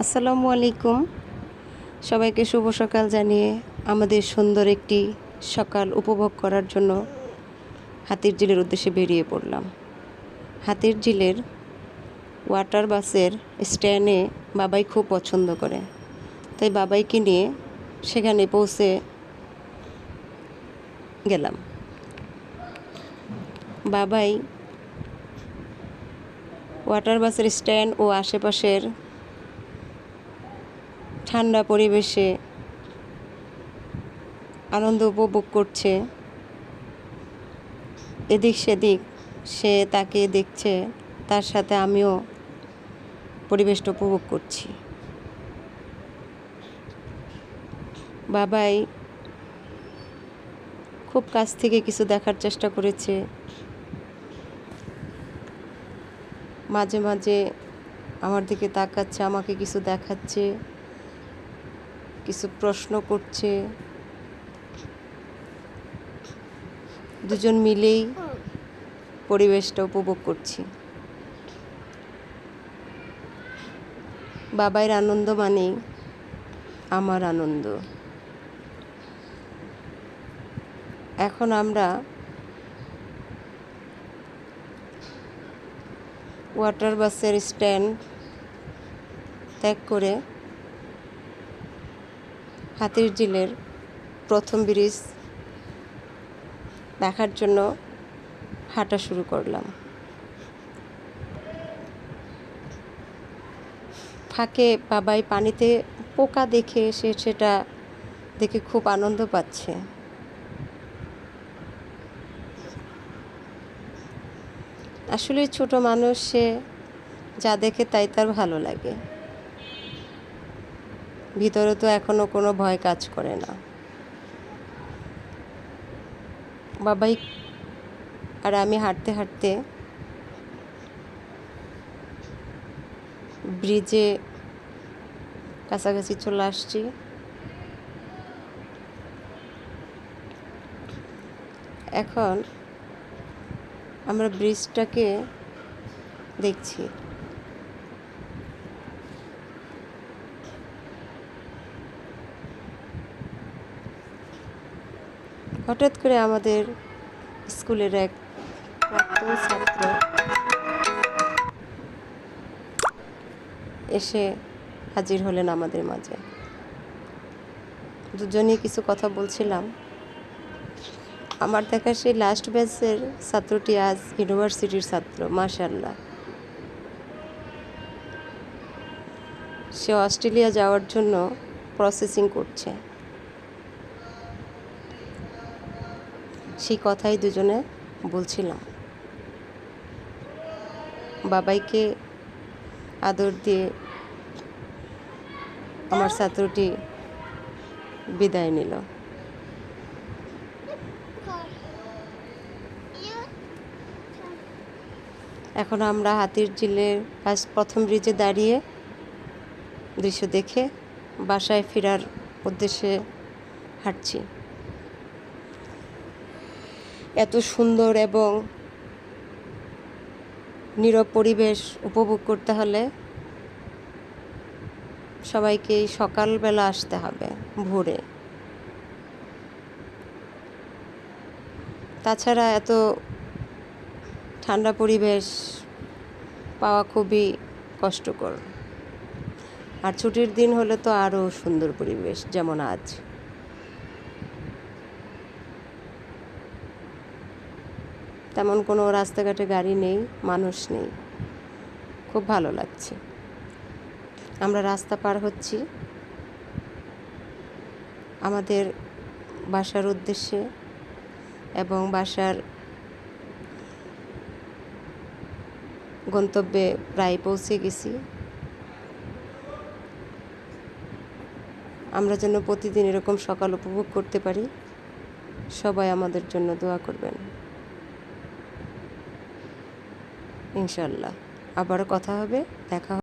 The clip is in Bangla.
আসসালামু আলাইকুম। সবাইকে শুভ সকাল জানিয়ে আমাদের সুন্দর একটি সকাল উপভোগ করার জন্য হাতির ঝিলের উদ্দেশ্যে বেরিয়ে পড়লাম। হাতির ঝিলের ওয়াটার বাসের স্ট্যান্ডে বাবাই খুব পছন্দ করে, তাই বাবাইকে নিয়ে সেখানে পৌঁছে গেলাম। বাবাই ওয়াটার বাসের স্ট্যান্ড ও আশেপাশের ঠান্ডা পরিবেশে আনন্দ উপভোগ করছে। এদিক সেদিক সে তাকে দেখছে, তার সাথে আমিও পরিবেশটা উপভোগ করছি। বাবাই খুব কাছ থেকে কিছু দেখার চেষ্টা করেছে, মাঝে মাঝে আমার দিকে তাকাচ্ছে, আমাকে কিছু দেখাচ্ছে, কিছু প্রশ্ন করছে। দুজন মিলেই পরিবেশটা উপভোগ করছি। বাবাইয়ের আনন্দ মানেই আমার আনন্দ। এখন আমরা ওয়াটার বাসের স্ট্যান্ড ত্যাগ করে হাতির ঝিলের প্রথম ব্রিজ দেখার জন্য হাঁটা শুরু করলাম। ফাঁকে বাবাই পানিতে পোকা দেখে সেটা দেখে খুব আনন্দ পাচ্ছে। আসলে ছোট মানুষ, সে যা দেখে তাই তার ভালো লাগে। ভিতরে তো এখনো কোনো ভয় কাজ করে না। বাবাই আর আমি হাঁটতে হাঁটতে ব্রিজে কাছাকাছি চলে আসছি। এখন আমরা ব্রিজটাকে দেখছি। হঠাৎ করে আমাদের স্কুলের এক প্রাক্তন ছাত্র এসে হাজির হলেন আমাদের মাঝে। দুজনেই কিছু কথা বলছিলাম। আমার দেখা সেই লাস্ট ব্যাচের ছাত্রটি আজ ইউনিভার্সিটির ছাত্র, মাশাআল্লাহ। সে অস্ট্রেলিয়া যাওয়ার জন্য প্রসেসিং করছে। সেই কথাই দুজনে বলছিলাম। বাবাইকে আদর দিয়ে আমার ছাত্রটি বিদায় নিল। এখন আমরা হাতির ঝিলের প্রথম ব্রিজে দাঁড়িয়ে দৃশ্য দেখে বাসায় ফেরার উদ্দেশ্যে হাঁটছি। এত সুন্দর এবং নীরব পরিবেশ উপভোগ করতে হলে সবাইকেই সকালবেলা আসতে হবে, ভোরে। তাছাড়া এত ঠান্ডা পরিবেশ পাওয়া খুবই কষ্টকর। আর ছুটির দিন হলে তো আরও সুন্দর পরিবেশ, যেমন আজ। তেমন কোনো রাস্তাঘাটে গাড়ি নেই, মানুষ নেই, খুব ভালো লাগছে। আমরা রাস্তা পার হচ্ছি আমাদের বাসার উদ্দেশ্যে, এবং বাসার গন্তব্যে প্রায় পৌঁছে গেছি। আমরা যেন প্রতিদিন এরকম সকাল উপভোগ করতে পারি। সবাই আমাদের জন্য দোয়া করবেন, ইনশাআল্লাহ। আবারও কথা হবে, দেখা হবে।